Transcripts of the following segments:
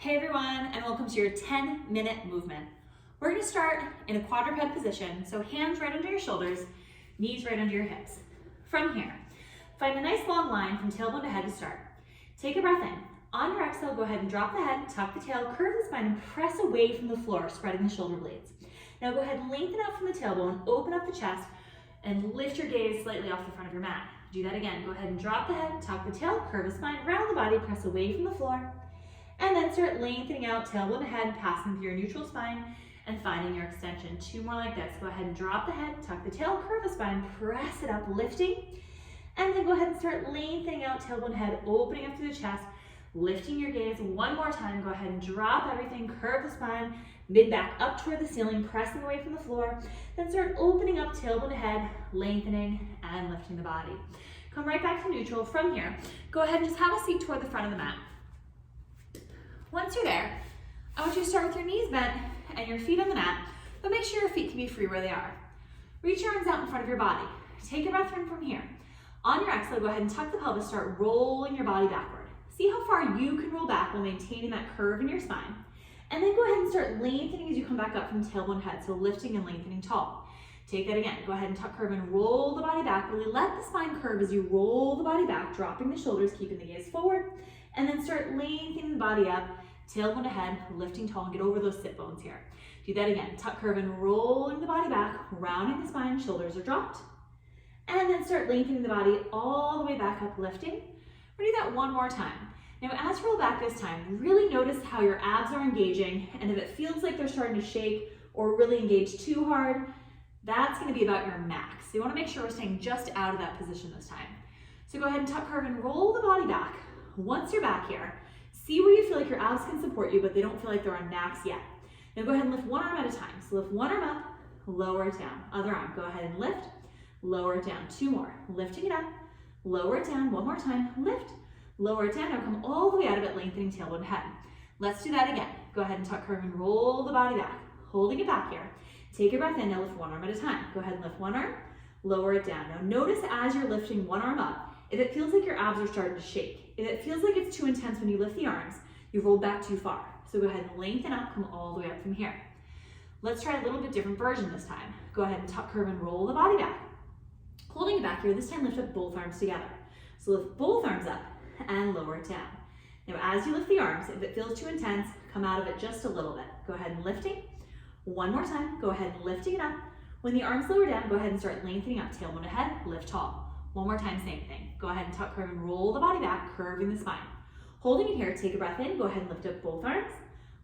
Hey everyone, and welcome to your 10-minute movement. We're going to start in a quadruped position, so hands right under your shoulders, knees right under your hips. From here, find a nice long line from tailbone to head to start. Take a breath in. On your exhale, go ahead and drop the head, tuck the tail, curve the spine, and press away from the floor, spreading the shoulder blades. Now go ahead and lengthen out from the tailbone, open up the chest, and lift your gaze slightly off the front of your mat. Do that again. Go ahead and drop the head, tuck the tail, curve the spine, round the body, press away from the floor. And then start lengthening out, tailbone to head, passing through your neutral spine and finding your extension. Two more like this. Go ahead and drop the head, tuck the tail, curve the spine, press it up, lifting. And then go ahead and start lengthening out, tailbone to head, opening up through the chest, lifting your gaze. One more time. Go ahead and drop everything, curve the spine, mid-back up toward the ceiling, pressing away from the floor. Then start opening up, tailbone to head, lengthening and lifting the body. Come right back to neutral. From here, go ahead and just have a seat toward the front of the mat. Once you're there, I want you to start with your knees bent and your feet on the mat, but make sure your feet can be free where they are. Reach your arms out in front of your body. Take a breath in from here. On your exhale, go ahead and tuck the pelvis, start rolling your body backward. See how far you can roll back while maintaining that curve in your spine. And then go ahead and start lengthening as you come back up from tailbone to head, so lifting and lengthening tall. Take that again. Go ahead and tuck, curve, and roll the body back. Really let the spine curve as you roll the body back, dropping the shoulders, keeping the gaze forward. And then start lengthening the body up, tailbone to head, lifting tall, and get over those sit bones here. Do that again. Tuck, curve, and rolling the body back, rounding the spine, shoulders are dropped. And then start lengthening the body all the way back up, lifting. We're gonna do that one more time. Now, as you roll back this time, really notice how your abs are engaging, and if it feels like they're starting to shake or really engage too hard, that's gonna be about your max. So you wanna make sure we're staying just out of that position this time. So go ahead and tuck, curve, and roll the body back. Once you're back here, see where you feel like your abs can support you, but they don't feel like they're on max yet. Now go ahead and lift one arm at a time. So lift one arm up, lower it down. Other arm, go ahead and lift, lower it down. Two more, lifting it up, lower it down. One more time, lift, lower it down. Now come all the way out of it, lengthening tailbone to head. Let's do that again. Go ahead and tuck, curve, and roll the body back, holding it back here. Take a breath in, now lift one arm at a time. Go ahead and lift one arm, lower it down. Now notice as you're lifting one arm up, if it feels like your abs are starting to shake, if it feels like it's too intense when you lift the arms, you've rolled back too far. So go ahead and lengthen up, come all the way up from here. Let's try a little bit different version this time. Go ahead and tuck, curve, and roll the body back. Holding it back here, this time lift up both arms together. So lift both arms up and lower it down. Now as you lift the arms, if it feels too intense, come out of it just a little bit. Go ahead and lifting. One more time, go ahead and lifting it up. When the arms lower down, go ahead and start lengthening up, tailbone to head, lift tall. One more time, same thing. Go ahead and tuck, curve, and roll the body back, curving the spine. Holding it here, take a breath in, go ahead and lift up both arms,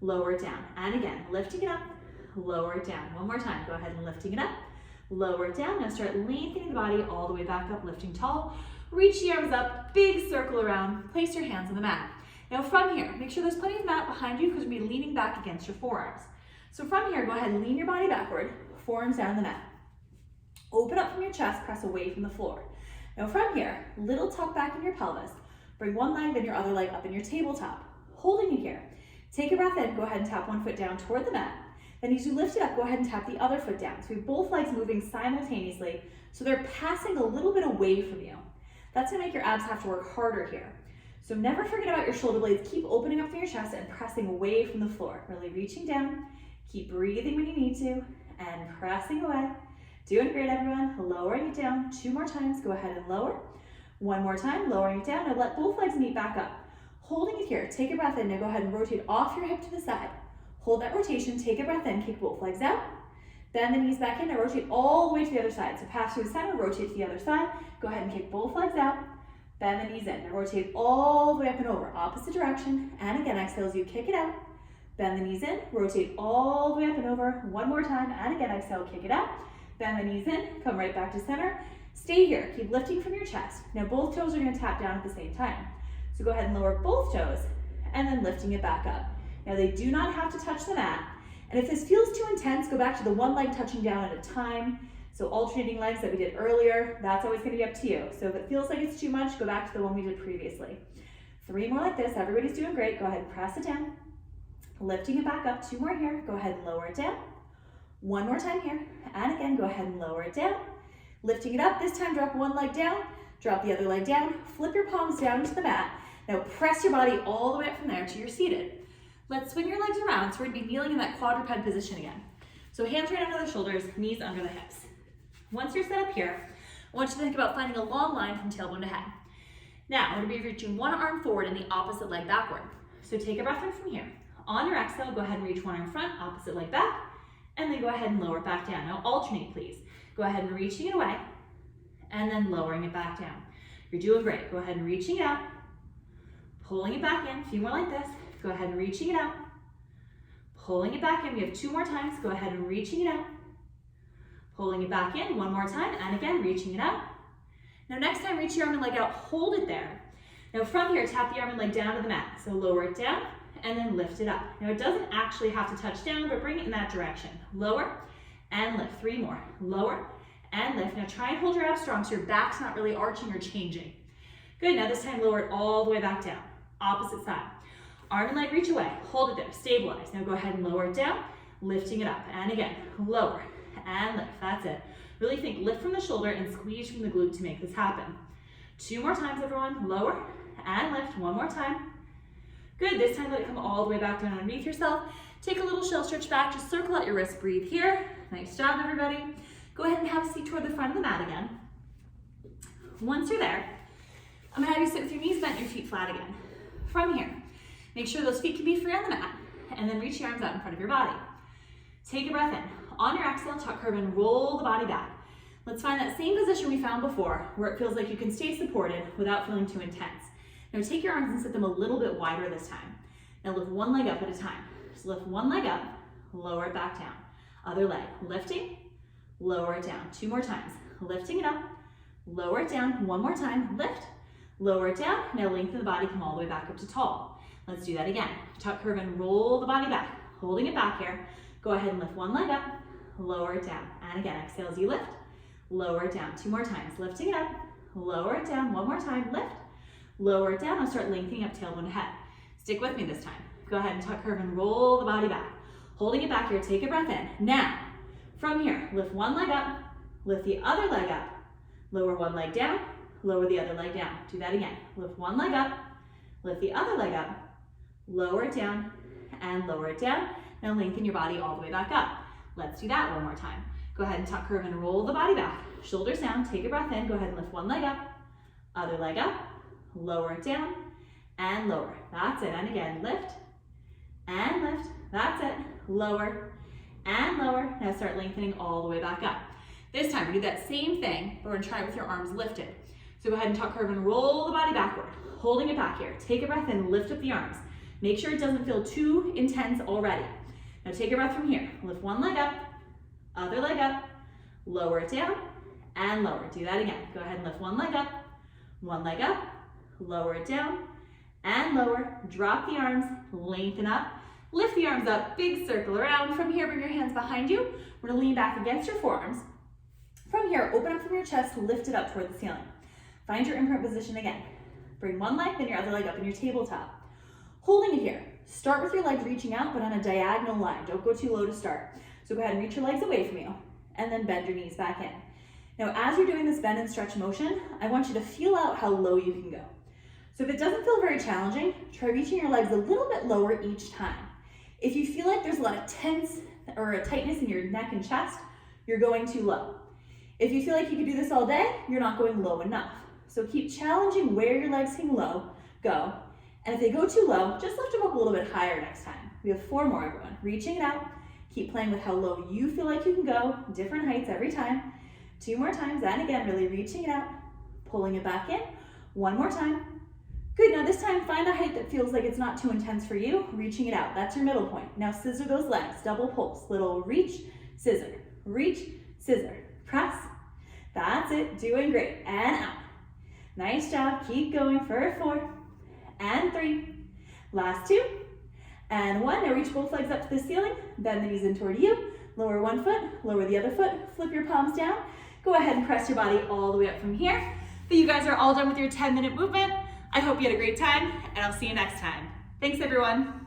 lower it down. And again, lifting it up, lower it down. One more time, go ahead and lifting it up, lower it down. Now start lengthening the body all the way back up, lifting tall. Reach the arms up, big circle around, place your hands on the mat. Now from here, make sure there's plenty of mat behind you because we're gonna be leaning back against your forearms. So from here, go ahead and lean your body backward, forearms down the mat. Open up from your chest, press away from the floor. Now from here, little tuck back in your pelvis. Bring one leg, then your other leg up in your tabletop. Holding it here. Take a breath in, go ahead and tap one foot down toward the mat. Then as you lift it up, go ahead and tap the other foot down. So we have both legs moving simultaneously, so they're passing a little bit away from you. That's gonna make your abs have to work harder here. So never forget about your shoulder blades. Keep opening up through your chest and pressing away from the floor. Really reaching down. Keep breathing when you need to, and pressing away. Doing great, everyone. Lowering it down. Two more times. Go ahead and lower. One more time. Lowering it down. Now let both legs meet back up. Holding it here. Take a breath in. Now go ahead and rotate off your hip to the side. Hold that rotation. Take a breath in. Kick both legs out. Bend the knees back in. Now rotate all the way to the other side. So pass through the center. Rotate to the other side. Go ahead and kick both legs out. Bend the knees in. Now rotate all the way up and over. Opposite direction. And again, exhale as you kick it out. Bend the knees in. Rotate all the way up and over. One more time. And again, exhale. Kick it out. Bend the knees in, come right back to center. Stay here, keep lifting from your chest. Now both toes are gonna tap down at the same time. So go ahead and lower both toes and then lifting it back up. Now they do not have to touch the mat. And if this feels too intense, go back to the one leg touching down at a time. So alternating legs that we did earlier, that's always gonna be up to you. So if it feels like it's too much, go back to the one we did previously. Three more like this, everybody's doing great. Go ahead and press it down. Lifting it back up, two more here. Go ahead and lower it down. One more time here, and again, go ahead and lower it down. Lifting it up, this time drop one leg down, drop the other leg down, flip your palms down into the mat. Now press your body all the way up from there to your seated. Let's swing your legs around, so we're gonna be kneeling in that quadruped position again. So hands right under the shoulders, knees under the hips. Once you're set up here, I want you to think about finding a long line from tailbone to head. Now, we're gonna be reaching one arm forward and the opposite leg backward. So take a breath in from here. On your exhale, go ahead and reach one arm front, opposite leg back, and then go ahead and lower it back down. Now alternate, please. Go ahead and reaching it away, and then lowering it back down. You're doing great. Go ahead and reaching it out, pulling it back in, a few more like this. Go ahead and reaching it out, pulling it back in. We have 2 more times. Go ahead and reaching it out, pulling it back in, 1 more time, and again, reaching it out. Now next time, reach your arm and leg out, hold it there. Now from here, tap the arm and leg down to the mat. So lower it down, and then lift it up. Now it doesn't actually have to touch down, but bring it in that direction. Lower and lift, 3 more. Lower and lift. Now try and hold your abs strong so your back's not really arching or changing. Good, now this time lower it all the way back down. Opposite side. Arm and leg reach away, hold it there, stabilize. Now go ahead and lower it down, lifting it up. And again, lower and lift, that's it. Really think lift from the shoulder and squeeze from the glute to make this happen. 2 more times, everyone. Lower and lift, 1 more time. Good, this time let it come all the way back down underneath yourself. Take a little shell stretch back, just circle out your wrists, breathe here. Nice job, everybody. Go ahead and have a seat toward the front of the mat again. Once you're there, I'm gonna have you sit with your knees bent and your feet flat again. From here, make sure those feet can be free on the mat, and then reach your arms out in front of your body. Take a breath in. On your exhale, tuck, curve, and roll the body back. Let's find that same position we found before, where it feels like you can stay supported without feeling too intense. Now take your arms and sit them a little bit wider this time. Now lift one leg up at a time. Just lift one leg up, lower it back down. Other leg, lifting, lower it down. 2 more times. Lifting it up, lower it down. 1 more time, lift, lower it down. Now lengthen the body, come all the way back up to tall. Let's do that again. Tuck, curve, and roll the body back. Holding it back here. Go ahead and lift one leg up, lower it down. And again, exhale as you lift, lower it down. 2 more times. Lifting it up, lower it down. 1 more time, lift, lower it down. Now start lengthening up tailbone to head. Stick with me this time. Go ahead and tuck, curve, and roll the body back. Holding it back here, take a breath in. Now, from here, lift one leg up, lift the other leg up, lower one leg down, lower the other leg down. Do that again. Lift one leg up, lift the other leg up, lower it down, and lower it down. Now lengthen your body all the way back up. Let's do that 1 more time. Go ahead and tuck, curve, and roll the body back. Shoulders down, take a breath in. Go ahead and lift one leg up, other leg up, lower it down, and lower. That's it. And again, lift, and lift. That's it. Lower, and lower. Now start lengthening all the way back up. This time, we do that same thing, but we're gonna try it with your arms lifted. So go ahead and tuck, curve, and roll the body backward. Holding it back here. Take a breath in, lift up the arms. Make sure it doesn't feel too intense already. Now take a breath from here. Lift one leg up, other leg up, lower it down, and lower. Do that again. Go ahead and lift one leg up, lower it down, and lower. Drop the arms, lengthen up, lift the arms up, big circle around. From here, bring your hands behind you. We're gonna lean back against your forearms. From here, open up from your chest, lift it up toward the ceiling. Find your imprint position again. Bring one leg, then your other leg up in your tabletop. Holding it here. Start with your legs reaching out, but on a diagonal line. Don't go too low to start. So go ahead and reach your legs away from you, and then bend your knees back in. Now, as you're doing this bend and stretch motion, I want you to feel out how low you can go. So if it doesn't feel very challenging, try reaching your legs a little bit lower each time. If you feel like there's a lot of tense or a tightness in your neck and chest, you're going too low. If you feel like you could do this all day, you're not going low enough. So keep challenging where your legs can go. And if they go too low, just lift them up a little bit higher next time. We have 4 more, everyone. Reaching it out. Keep playing with how low you feel like you can go. Different heights every time. 2 more times, and again, really reaching it out. Pulling it back in. 1 more time. Good, now this time, find a height that feels like it's not too intense for you. Reaching it out, that's your middle point. Now scissor those legs, double pulse. Little reach, scissor, press. That's it, doing great, and out. Nice job, keep going for 4, and 3, last 2, and 1. Now reach both legs up to the ceiling, bend the knees in toward you, lower one foot, lower the other foot, flip your palms down. Go ahead and press your body all the way up from here. But you guys are all done with your 10-minute movement. I hope you had a great time, and I'll see you next time. Thanks, everyone.